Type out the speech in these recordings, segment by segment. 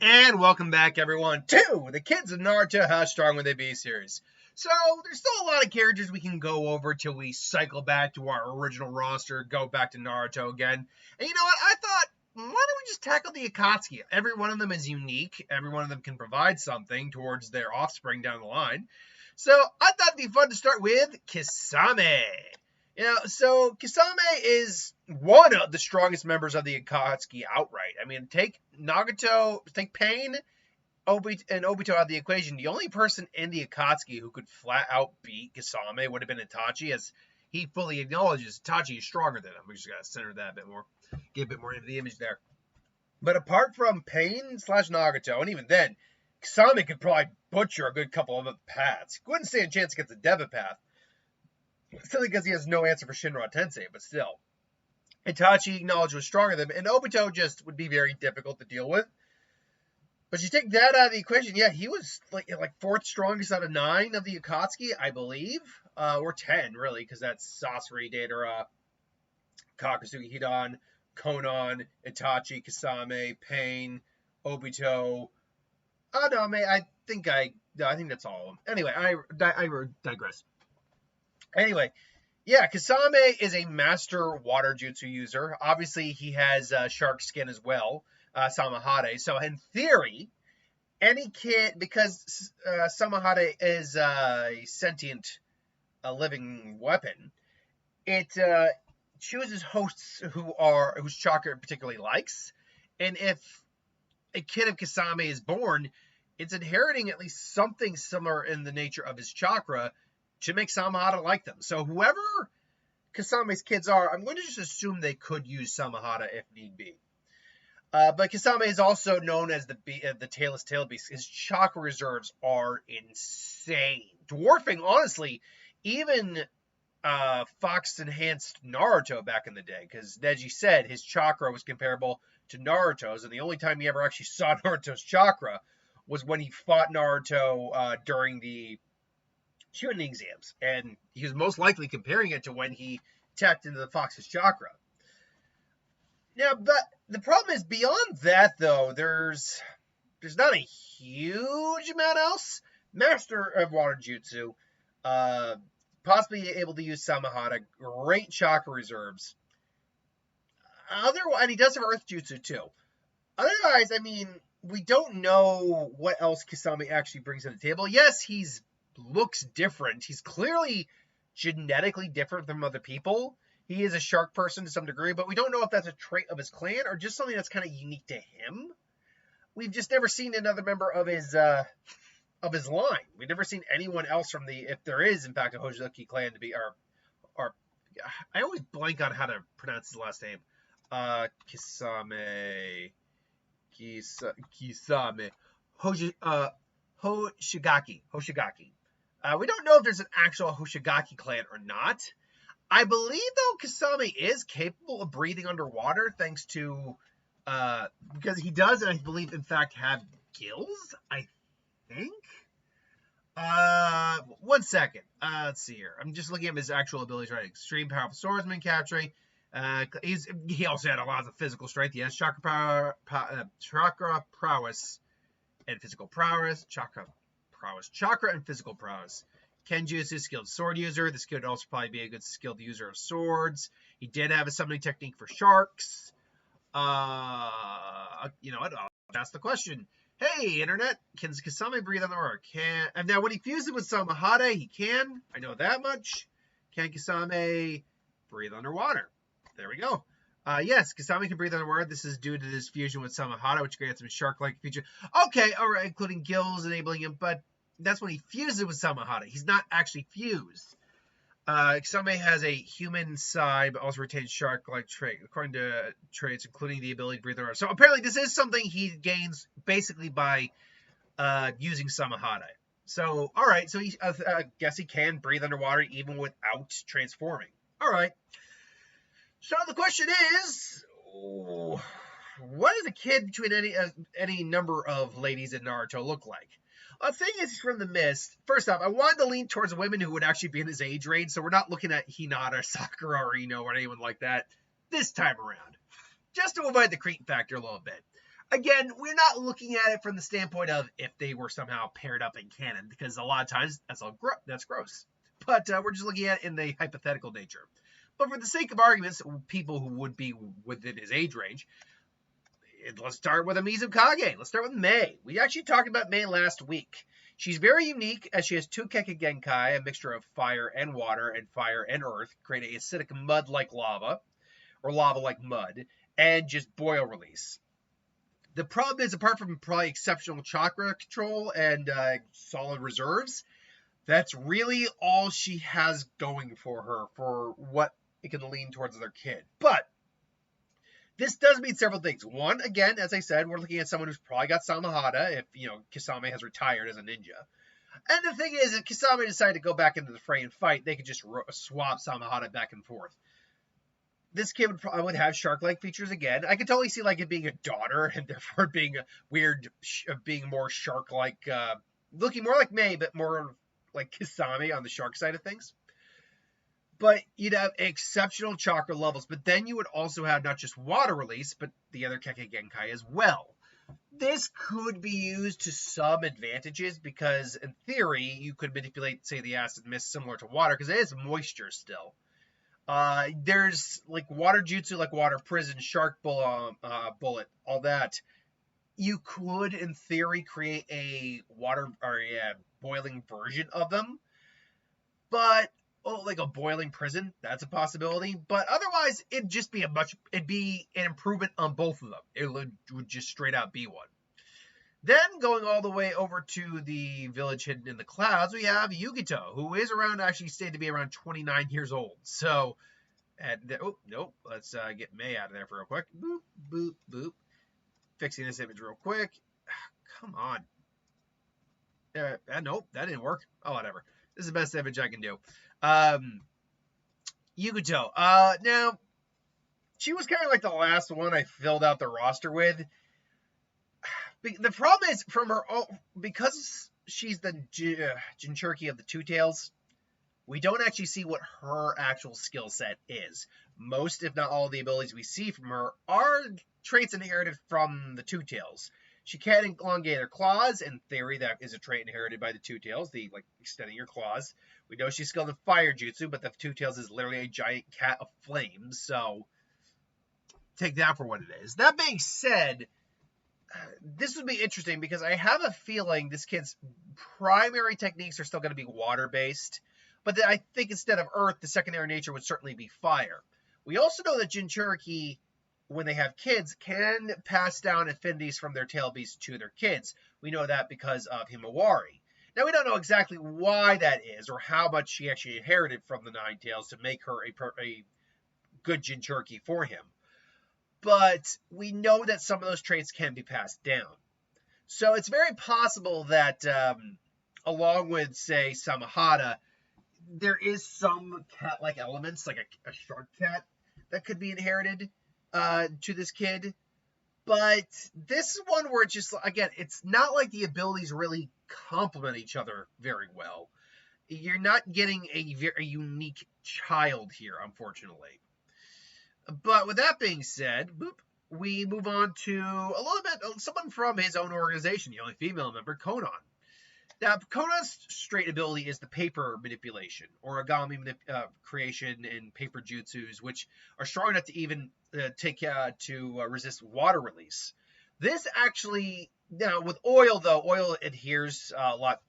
And welcome back, everyone, to the Kids of Naruto How Strong Will They Be series. So, there's still a lot of characters we can go over till we cycle back to our original roster, go back to Naruto again. And you know what? I thought, why don't we just tackle the Akatsuki? Every one of them is unique. Every one of them can provide something towards their offspring down the line. So, I thought it'd be fun to start with Kisame. So Kisame is one of the strongest members of the Akatsuki outright. I mean, take Pain, and Obito out of the equation. The only person in the Akatsuki who could flat out beat Kisame would have been Itachi, as he fully acknowledges Itachi is stronger than him. We just gotta center that a bit more, get a bit more into the image there. But apart from Pain / Nagato, and even then, Kisame could probably butcher a good couple of paths. He wouldn't stand a chance against the Deva path. Simply because he has no answer for Shinra Tensei, but still. Itachi acknowledged was stronger than him, and Obito just would be very difficult to deal with. But you take that out of the equation, yeah, he was like fourth strongest out of 9 of the Akatsuki, I believe. Or 10, really, because that's Sasori, Deidara, Kakasugi Hidan, Konan, Itachi, Kisame, Pain, Obito. I think that's all of them. Anyway, I digress. Anyway, yeah, Kisame is a master water jutsu user. Obviously, he has shark skin as well, Samahade. So, in theory, any kid, because Samahade is a sentient, living weapon, it chooses hosts whose chakra it particularly likes. And if a kid of Kisame is born, it's inheriting at least something similar in the nature of his chakra to make Samahada like them. So whoever Kisame's kids are, I'm going to just assume they could use Samahada if need be. But Kisame is also known as the Tailless Tail Beast. His chakra reserves are insane. Dwarfing, honestly, even Fox-enhanced Naruto back in the day. Because Neji said his chakra was comparable to Naruto's. And the only time he ever actually saw Naruto's chakra was when he fought Naruto during the Chunin exams, and he was most likely comparing it to when he tapped into the Fox's chakra. Now, but the problem is, beyond that, though, there's not a huge amount else. Master of Water Jutsu, possibly able to use Samahada, great chakra reserves. Otherwise, and he does have Earth Jutsu, too. Otherwise, I mean, we don't know what else Kisame actually brings to the table. Yes, he's looks different. He's clearly genetically different from other people. He is a shark person to some degree, but we don't know if that's a trait of his clan or just something that's kind of unique to him. We've just never seen another member of his line. We've never seen anyone else from if there is in fact a Hozuki clan to be or I always blank on how to pronounce his last name. Kisame Hoshigaki. We don't know if there's an actual Hoshigaki clan or not. I believe, though, Kisame is capable of breathing underwater thanks to, because he does, and I believe, in fact, have gills, I think. 1 second. Let's see here. I'm just looking at his actual abilities right. Extreme powerful swordsman capturing. He also had a lot of physical strength. He has chakra prowess and physical prowess. Chakra and physical prowess. Kenjutsu, skilled sword user. This could also probably be a good skilled user of swords. He did have a summoning technique for sharks. You know what? I'll ask the question. Hey, internet, can Kisame breathe underwater? And now when he fuses with Samahade, he can. I know that much. Can Kisame breathe underwater? There we go. Yes, Kisame can breathe underwater. This is due to this fusion with Samahada, which grants him a shark-like feature. Okay, all right, including gills enabling him, but that's when he fuses with Samahada. He's not actually fused. Kisame has a human side, but also retains shark-like trait, according to traits, including the ability to breathe underwater. So apparently this is something he gains basically by using Samahada. So, all right, so I guess he can breathe underwater even without transforming. All right. So the question is, what does a kid between any number of ladies in Naruto look like? The thing is, from the mist, first off, I wanted to lean towards women who would actually be in his age range, so we're not looking at Hinata, Sakura, or Ino, or anyone like that this time around. Just to avoid the creep factor a little bit. Again, we're not looking at it from the standpoint of if they were somehow paired up in canon, because a lot of times that's gross. But we're just looking at it in the hypothetical nature. But for the sake of arguments, people who would be within his age range, let's start with a Mizukage. Let's start with Mei. We actually talked about Mei last week. She's very unique as she has two Kekkei Genkai, a mixture of fire and water and fire and earth, creating acidic mud like lava, or lava like mud, and just boil release. The problem is, apart from probably exceptional chakra control and solid reserves, that's really all she has going for her for what it can lean towards their kid. But this does mean several things. One, again, as I said, we're looking at someone who's probably got Samahata if, Kisame has retired as a ninja. And the thing is, if Kisame decided to go back into the fray and fight, they could just swap Samahata back and forth. This kid would have shark-like features again. I could totally see it being a daughter and therefore being a weird, being more shark-like, looking more like Mei, but more like Kisame on the shark side of things. But you'd have exceptional chakra levels, but then you would also have not just water release, but the other Kekkei Genkai as well. This could be used to some advantages because, in theory, you could manipulate, say, the acid mist similar to water because it is moisture still. There's water jutsu, like water prison, shark bullet, all that. You could, in theory, create a water or a boiling version of them, but like a boiling prison, that's a possibility. But otherwise, it'd be an improvement on both of them. It would just straight out be one. Then going all the way over to the village hidden in the clouds, we have Yugito, who is actually stated to be around 29 years old. So, let's get Mei out of there for real quick. Boop, boop, boop. Fixing this image real quick. Come on. Nope, that didn't work. Oh, whatever. This is the best image I can do. Yugito. Now, she was kind of like the last one I filled out the roster with. The problem is, because she's the Jinchuriki of the Two Tails, we don't actually see what her actual skill set is. Most, if not all, of the abilities we see from her are traits inherited from the Two Tails. She can elongate her claws. In theory, that is a trait inherited by the Two Tails, the extending your claws. We know she's skilled in fire jutsu, but the Two Tails is literally a giant cat of flames, so take that for what it is. That being said, this would be interesting because I have a feeling this kid's primary techniques are still going to be water-based, but I think instead of earth, the secondary nature would certainly be fire. We also know that Jinchuriki, when they have kids, can pass down affinities from their tail beasts to their kids. We know that because of Himawari. Now, we don't know exactly why that is or how much she actually inherited from the Nine Tails to make her a good Jinchuriki for him. But we know that some of those traits can be passed down. So it's very possible that along with, say, Samahata, there is some cat-like elements, like a shark cat, that could be inherited to this kid. But this is one where it's just, again, it's not like the abilities really complement each other very well. You're not getting a very unique child here, unfortunately. But with that being said, we move on to a little bit someone from his own organization, the only female member, Konan. Now, Konan's straight ability is the paper manipulation, origami creation, and paper jutsus, which are strong enough to even resist water release. This actually, now with oil though, oil adheres a lot,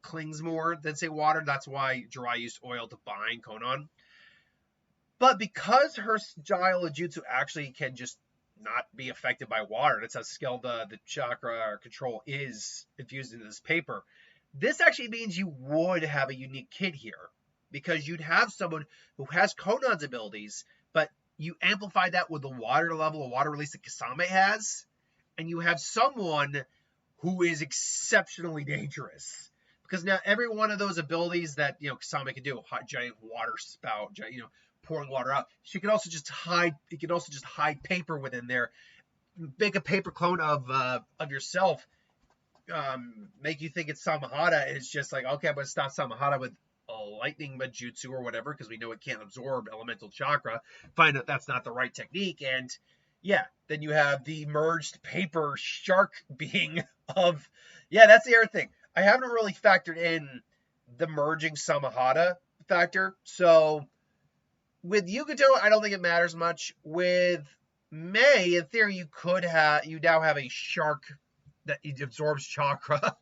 clings more than say water. That's why Jirai used oil to bind Konan. But because her style of jutsu actually can just not be affected by water, that's how skilled the chakra control is infused into this paper. This actually means you would have a unique kid here, because you'd have someone who has Konan's abilities, but you amplify that with the water level of water release that Kisame has, and you have someone who is exceptionally dangerous. Because now every one of those abilities that Kisame can do, giant water spout, pouring water out. She can also just hide. You can also just hide paper within there, make a paper clone of yourself, make you think it's Samahata. And it's just like, okay, I'm gonna stop Samahata with a lightning jutsu or whatever, because we know it can't absorb elemental chakra. Find out that's not the right technique, and Yeah, then you have the merged paper shark being of. Yeah, that's the other thing. I haven't really factored in the merging Samahata factor. So with Yukato, I don't think it matters much. With Mei, in theory, you now have a shark that absorbs chakra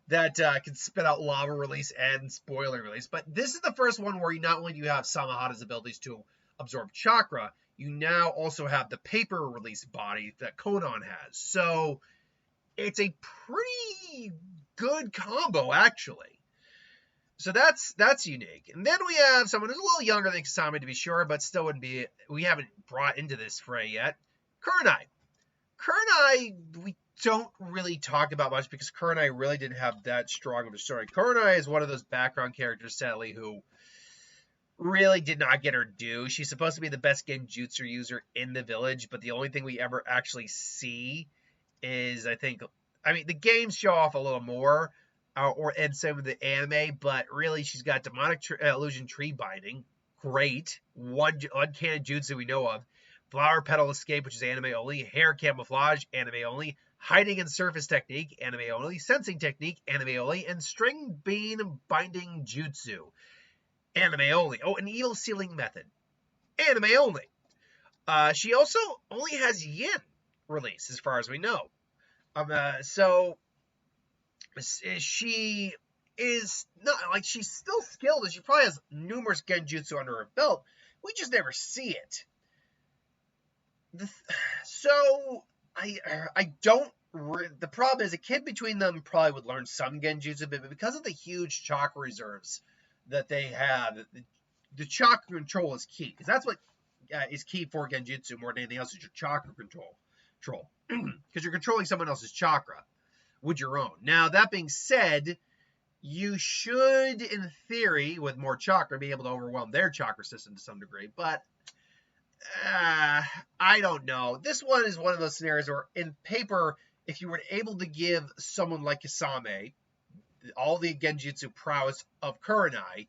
that can spit out lava release and spoiler release. But this is the first one where you not only do you have Samahata's abilities to absorb chakra, you now also have the paper release body that Konan has. So it's a pretty good combo, actually. So that's unique. And then we have someone who's a little younger than Kisame, to be sure, but still wouldn't be. We haven't brought into this fray yet. Kurenai. Kurenai, we don't really talk about much because Kurenai really didn't have that strong of a story. Kurenai is one of those background characters, sadly, who really did not get her due. She's supposed to be the best genjutsu user in the village, but the only thing we ever actually see is, I mean, the games show off a little more, and some of the anime, but really she's got demonic illusion tree binding, great, one uncanny jutsu we know of, flower petal escape, which is anime only, hair camouflage, anime only, hiding and surface technique, anime only, sensing technique, anime only, and string bean binding jutsu, anime only. Oh, an evil sealing method, anime only. She also only has yin release, as far as we know. So she is not like she's still skilled, and she probably has numerous genjutsu under her belt. We just never see it. So I don't. The problem is a kid between them probably would learn some genjutsu, but because of the huge chakra reserves that they have, the chakra control is key, because that's what is key for genjutsu more than anything else is your chakra control. Because you're controlling someone else's chakra with your own. Now, that being said, you should, in theory, with more chakra, be able to overwhelm their chakra system to some degree, but I don't know. This one is one of those scenarios where, in paper, if you were able to give someone like Kisame all the genjutsu prowess of Kurenai,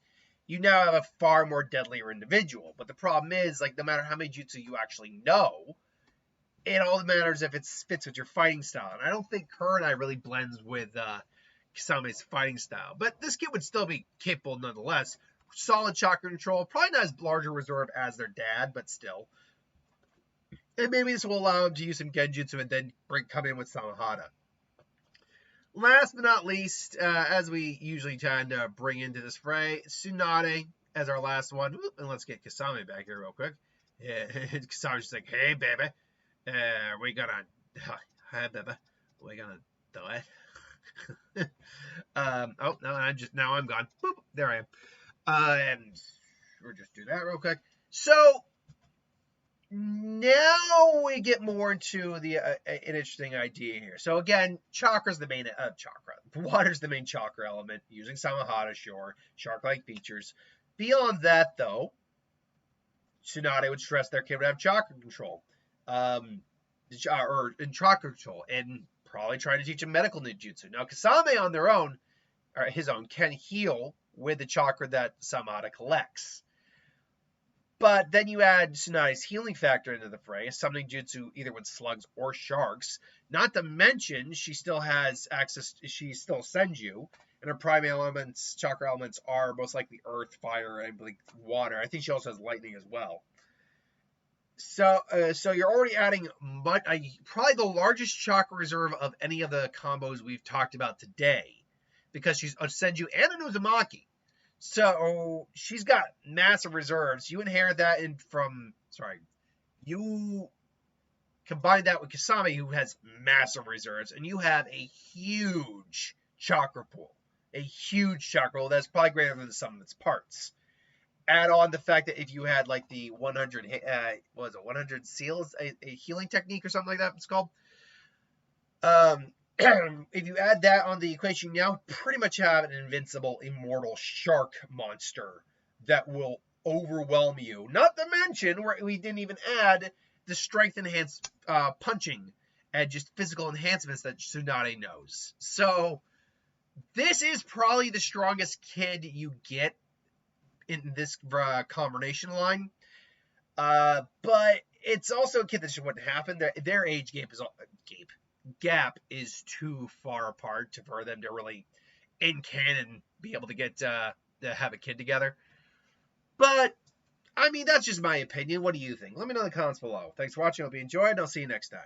you now have a far more deadlier individual. But the problem is, like, no matter how many jutsu you actually know, it all matters if it fits with your fighting style. And I don't think Kurenai really blends with Kisame's fighting style. But this kid would still be capable nonetheless. Solid chakra control, probably not as larger reserve as their dad, but still. And maybe this will allow him to use some genjutsu and then come in with Samahata. Last but not least, as we usually tend to bring into this fray, Tsunade as our last one. And let's get Kisame back here real quick. Yeah, Kisame's just like, hey, baby. We gonna, hi, baby. We gonna do it. Oh, no, I'm gone. Boop, there I am. And we'll just do that real quick. So now we get more into the an interesting idea here. So again, chakra's the main chakra. Water's the main chakra element. Using Samahata, sure, shark-like features. Beyond that, though, Tsunade would stress their kid would have chakra control, or in chakra control, and probably trying to teach him medical ninjutsu. Now, Kisame on their own, or his own, can heal with the chakra that Samahata collects. But then you add Tsunade's healing factor into the fray, summoning jutsu either with slugs or sharks. Not to mention, she still has access, she still Senju, and her prime elements, chakra elements, are most likely earth, fire, and water. I think she also has lightning as well. So you're already adding probably the largest chakra reserve of any of the combos we've talked about today, because she's a Senju and an Uzumaki. So she's got massive reserves. You inherit that you combine that with Kisame, who has massive reserves, and you have a huge chakra pool. A huge chakra pool that's probably greater than the sum of its parts. Add on the fact that if you had like the 100 seals, a healing technique or something like that it's called. If you add that on the equation, you now pretty much have an invincible, immortal shark monster that will overwhelm you. Not to mention, we didn't even add the strength enhanced punching and just physical enhancements that Tsunade knows. So this is probably the strongest kid you get in this combination line. But it's also a kid that just wouldn't happen. Their age gap is too far apart for them to really, in canon, be able to get to have a kid together. But I mean, that's just my opinion. What do you think? Let me know in the comments below. Thanks for watching. Hope you enjoyed, and I'll see you next time.